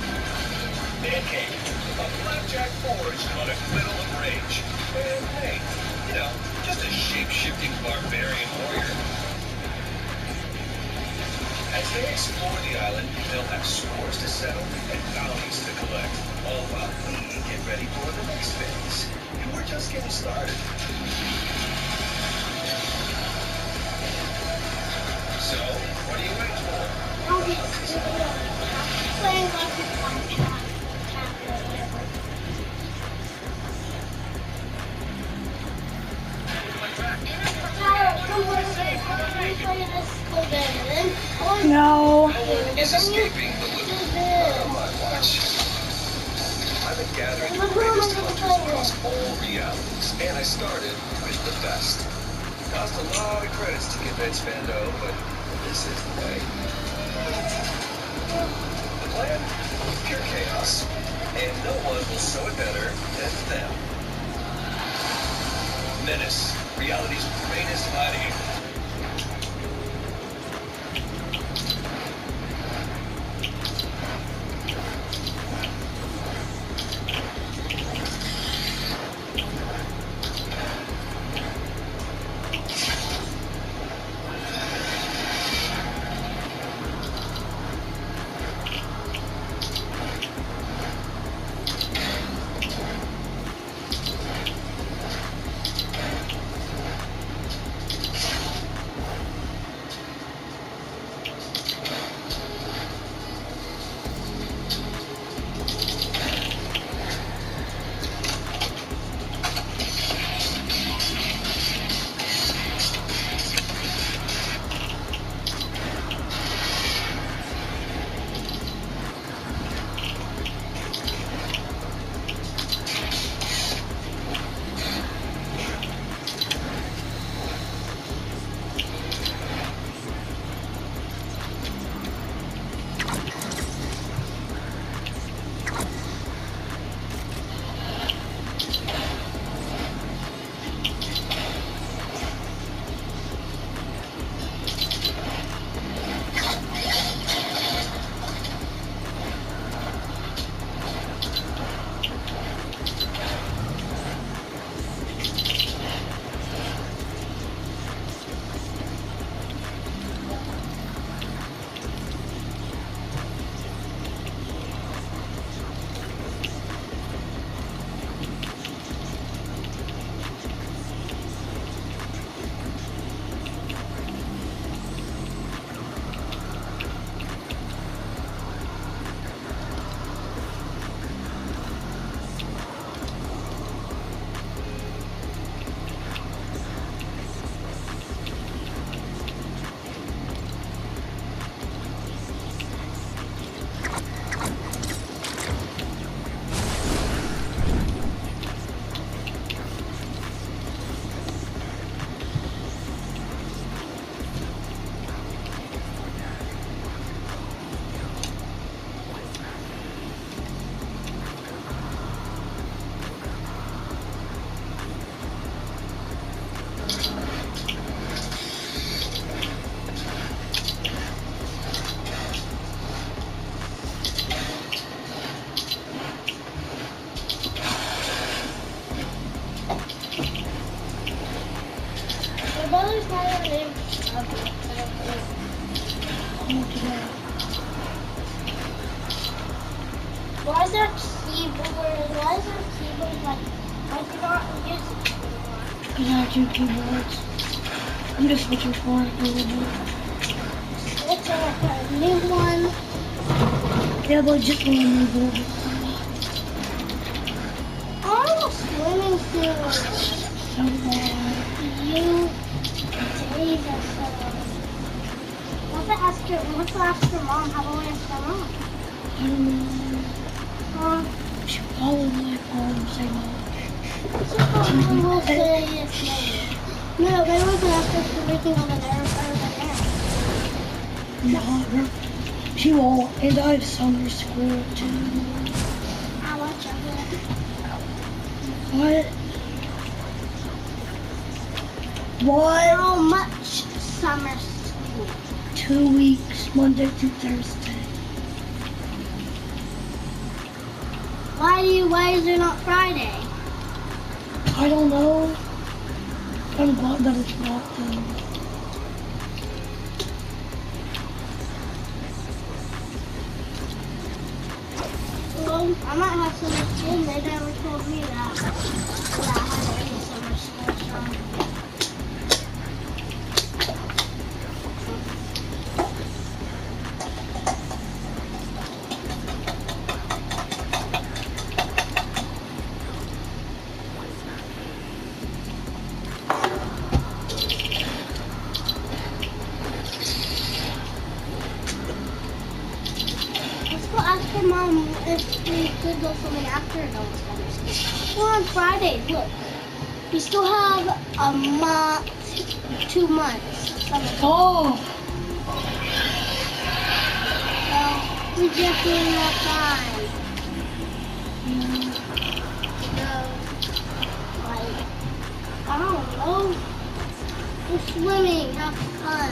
Pancake, a blackjack forged on a griddle of rage. And hey, you know, just a shape-shifting barbarian warrior. As they explore the island, they'll have scores to settle and bounties to collect, all while we get ready for the next phase. And we're just getting started. So, what are you waiting for? Playing like this one cat. No. No one is escaping the loop. Not on my watch. I've been gathering the greatest hunters across all realities, and I started with the best. Cost a lot of credits to convince Mando, but this is the way. The plan? Pure chaos, and no one will show it better than them. Menace, reality's greatest gladiator. Why is there a keyboard? Why is our keyboard like, why is it not using anymore? Because I have 2 keyboards. I'm just looking for it a little bit. It's a new one. Yeah, but just want to move over. I'm swimming soon. So bad. You days are so long. What's the ask your mom? How about we ask her mom? I don't know. She probably might call and say no. She probably will say yes, maybe. No, they were going to ask us everything over there. No, she won't. And I have summer school too. How much of it? What? What? How much summer school? 2 weeks, Monday through Thursday. Why is it not Friday? I don't know. I'm glad that it's not though. Well, I might have summer school. They never told me that I had any summer school. Let's go ask her mom if we could go swimming after adult summer school. We're on Friday. Look, we still have a month, 2 months. Summer school. Oh, So we definitely have time. So, like, I don't know. We're swimming, have fun.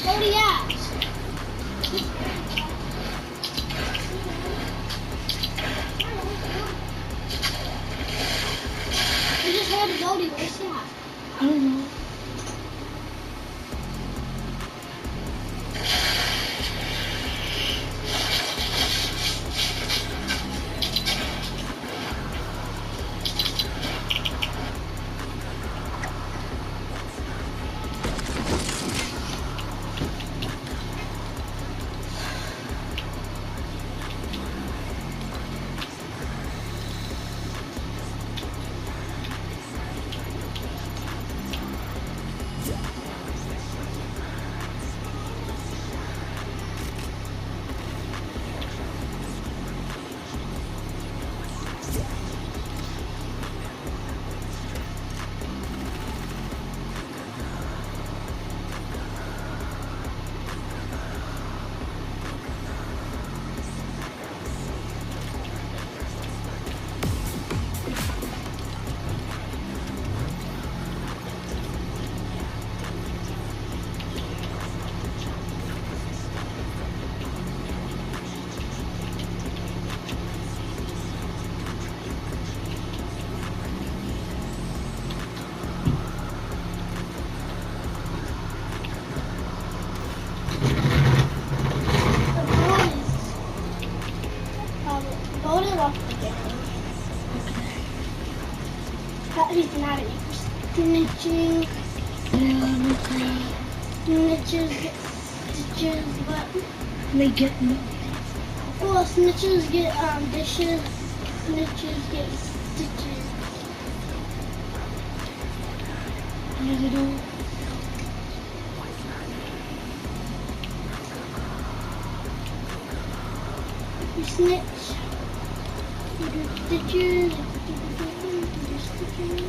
Cody asked. We just heard Cody. Where's that? I don't know. Snitches get stitches, but they get no. Well, snitches get dishes. Snitches get stitches. Yeah, they don't. You snitch. You do stitches. You do stitches.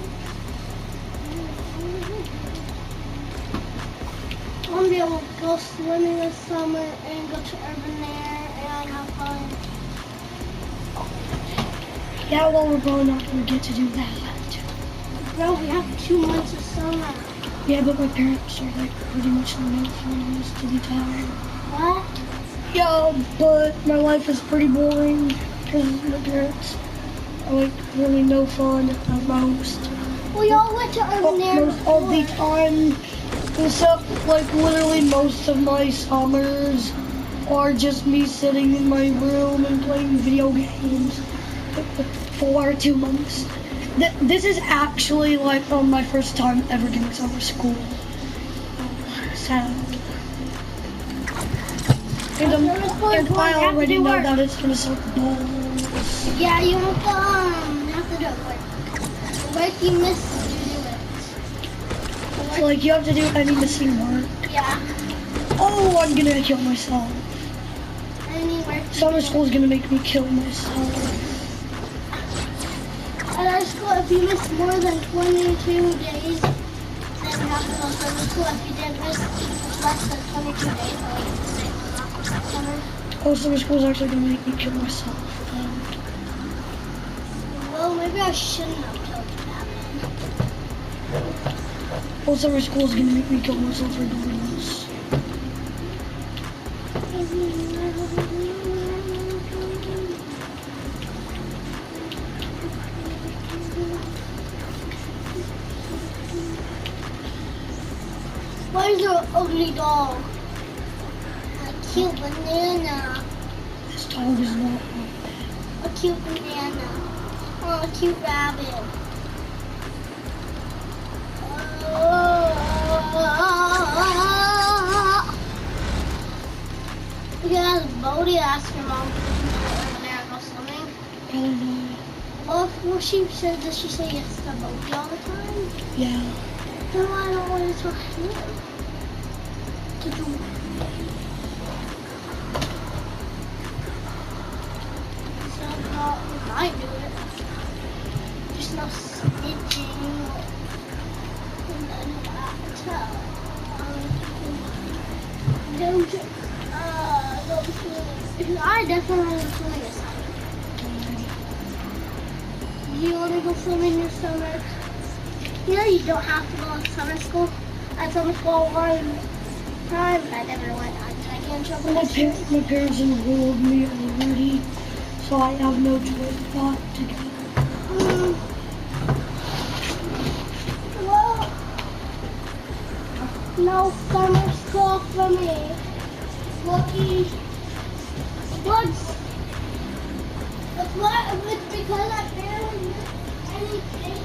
I want to be able to go swimming this summer and go to Urban Air and have fun. Yeah, well, we're probably not going to get to do that. No, we have 2 months of summer. Yeah, but my parents are like pretty much no fun most of the time. What? Yeah, but my life is pretty boring because my parents are like really no fun at most. We all went to Urban Air Most all the time. Except like literally most of my summers are just me sitting in my room and playing video games for 2 months. This is actually like my first time ever getting summer school. Sad. And I already know that it's gonna suck balls. Yeah, you have to do it quick. Like you missed to do it. So like you have to do any missing work. Yeah. Oh, I'm gonna kill myself. Any work. Summer school is gonna make me kill myself. At our school, if you miss more than 22 days, then you have to go to summer school. If you didn't miss less than 22 days, then you can stay on summer. Oh, summer school is actually gonna make me kill myself. Well, maybe I shouldn't have killed that. Oh, summer school is gonna make me kill myself for doing this. Why is there an ugly dog? A cute banana. This dog is not A cute banana. Oh, a cute rabbit. You can ask Bodie, ask your mom to go swimming. Well, she said, does she say yes to Bodie all the time? Yeah. Then why don't want to talk to him? To do so, we might do it. Just no snitching. I definitely want to swim this summer. Do you want to go swimming this summer? You know you don't have to go to summer school. At summer school one time, I never went. I get in trouble. My parents enrolled me already, so I have no choice but to go. Well, no summer school for me. Lucky. It's because I barely missed anything.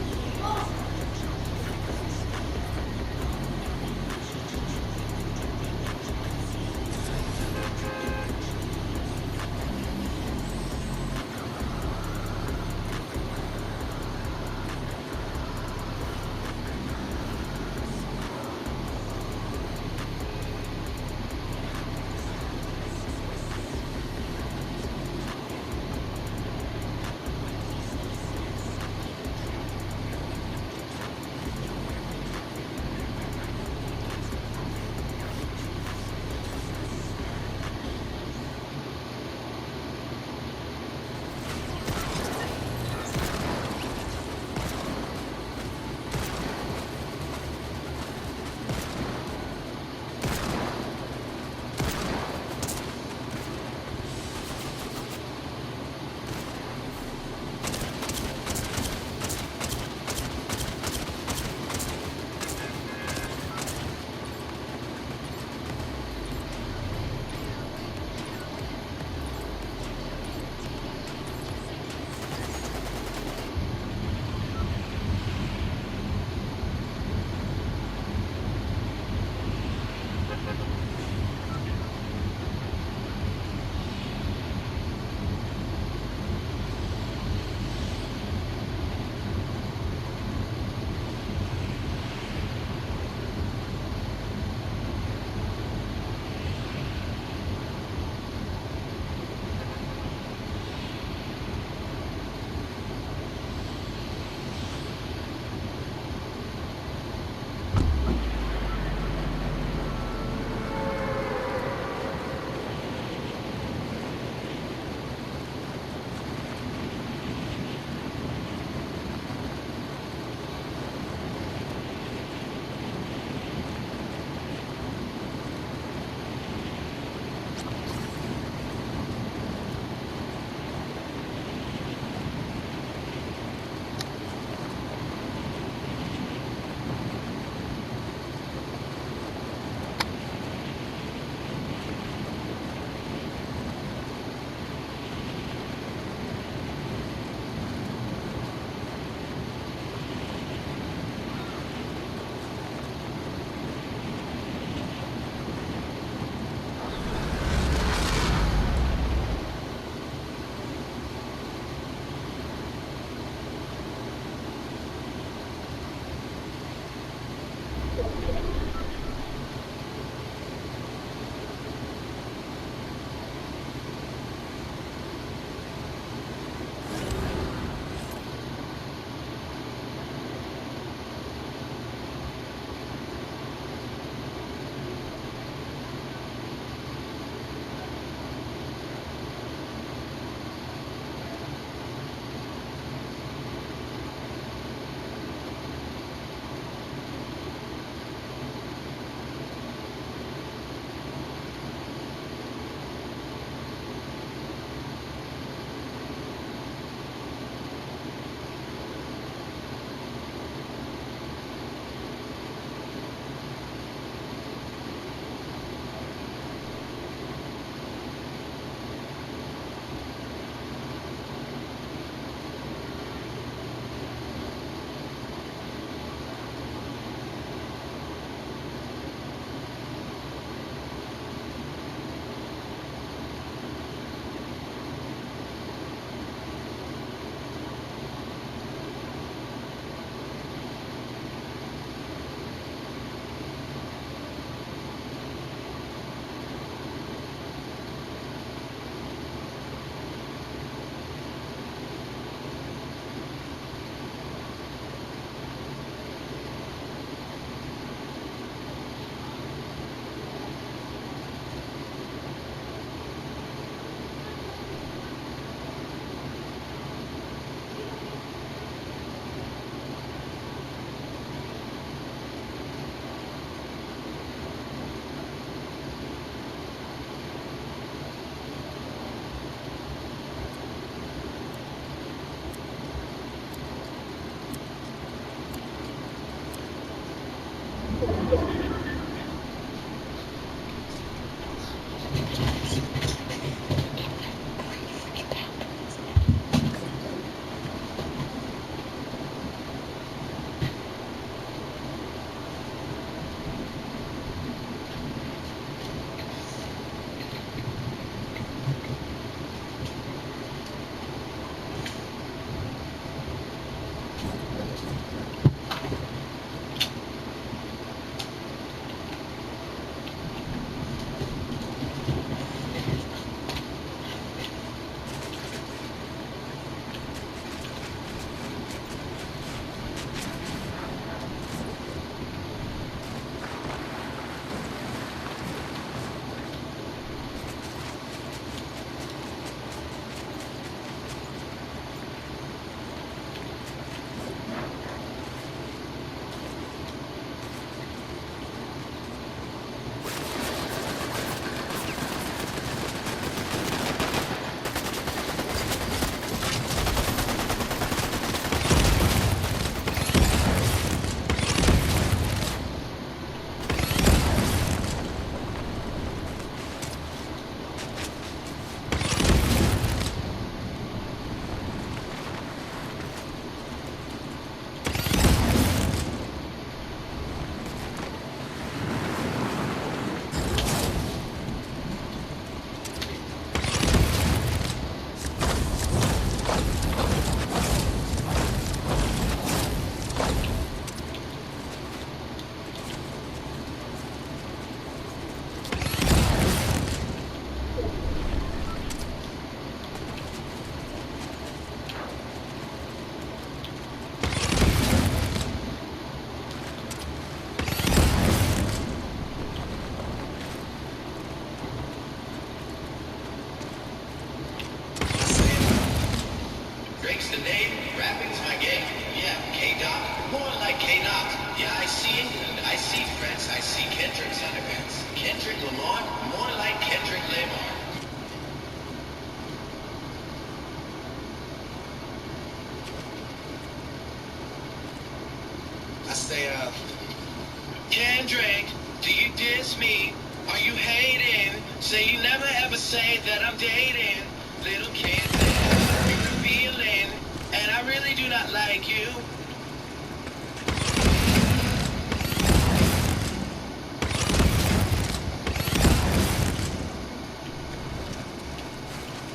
Say you never ever say that I'm dating little kids that you're feeling, and I really do not like you.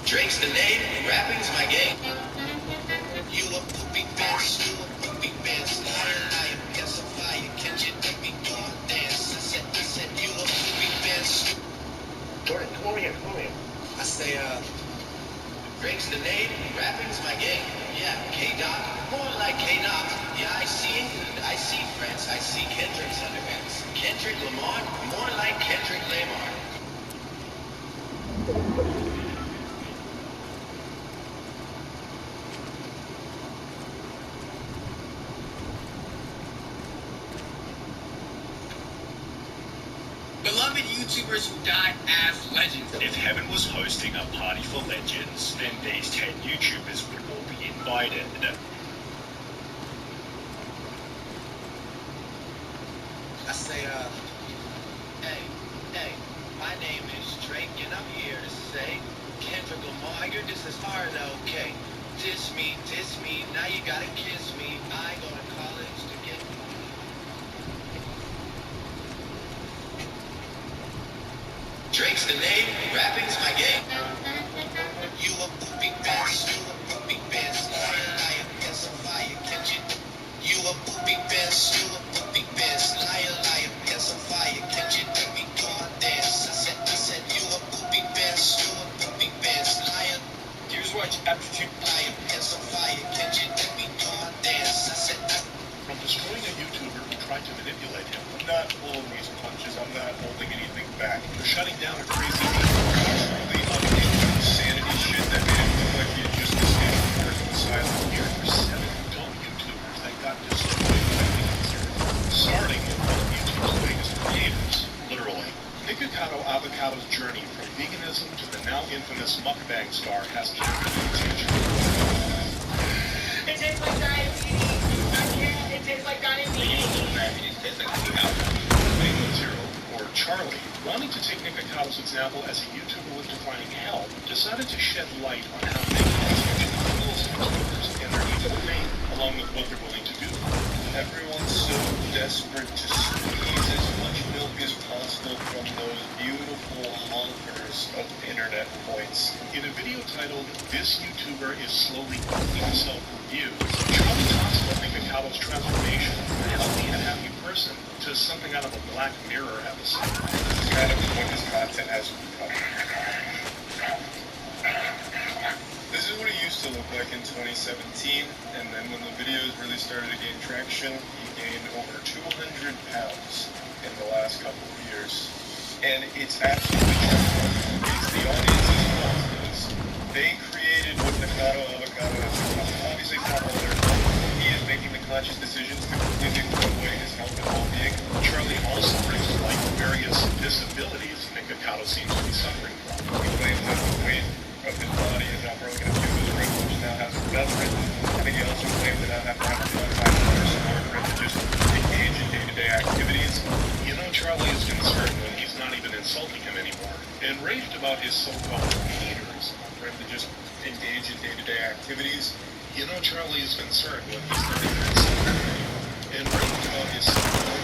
Drake's the name, rapping's my game. You a poopy bitch, you a poopy bitch. Liar, guess I'm fire, can't you make me go and dance? I said, you a poopy bitch. Jordan, come over here, come over here. I say, Drake's the name, rapping's my game. Yeah, K-Dot, more like K-Dot. Yeah, I see friends, I see Kendrick's underpants. Kendrick Lamar, more like Kendrick Lamar. Beloved YouTubers who died as legends. If heaven was hosting a party for legends, then these 10 YouTubers would all be invited. I say, hey, my name is Drake, and I'm here to say, Kendrick Lamar, you're just as hard, okay. Diss me, now you gotta kiss me. I go to college to get. Drake's the name, rapping's my game. You a poopy bitch, you a poopy bitch. Liar, guess I'm fire, can't you? You a poopy bitch, you a poopy bitch. Liar, guess I'm fire, can't you make me go and dance? I said, you a poopy bitch, you a poopy bitch. Liar. Here's what aptitude. Liar, guess I'm fire, can't you make me go and dance? I said, From destroying a YouTuber who tried to manipulate him. I'm not pulling these punches, I'm not holding anything back. They're shutting down a crazy truly unhinged insanity shit that made it look like he had just escaped from prison asylum. Here were 7 adult YouTubers that got destroyed by cancer, starting with one of YouTube's biggest creators, literally. Nikocado Avocado's journey from veganism to the now infamous mukbang star has captivated attention. it tastes like diabetes. It tastes like diabetes. Diabetes tastes like Zero, or Charlie, wanting to take Nikako's example as a YouTuber with declining health, decided to shed light on how negative fuels YouTubers and their need for fame, along with what they're willing to do. Everyone's so desperate to squeeze as much milk as possible from those beautiful honkers of internet points. In a video titled, "This YouTuber is slowly cooking himself for views," Charlie talks about Nikako's transformation from a healthy and happy person to something out of a Black Mirror episode. It's kind of what his content has become. This is what he used to look like in 2017, and then when the videos really started to gain traction, he gained over 200 pounds in the last couple of years. And it's absolutely true. It's the audience's fault for this. They created what Nikocado Avocado has become. Obviously, it's not all their fault. He is making the conscious decisions to completely throw away his health and well-being. Charlie also brings to light various disabilities Nikocado seems to be suffering from. He claims that the weight of his body is now broken into his ribs, which now has a brethren. I think he also claimed to not have to have a full-time nurse in order for him to just engage in day-to-day activities. You know, Charlie is concerned when he's not even insulting him anymore. Enraged about his so-called haters, For him to just engage in day-to-day activities. you know, Charlie is concerned when he's not even insulting him. Enraged about his so-called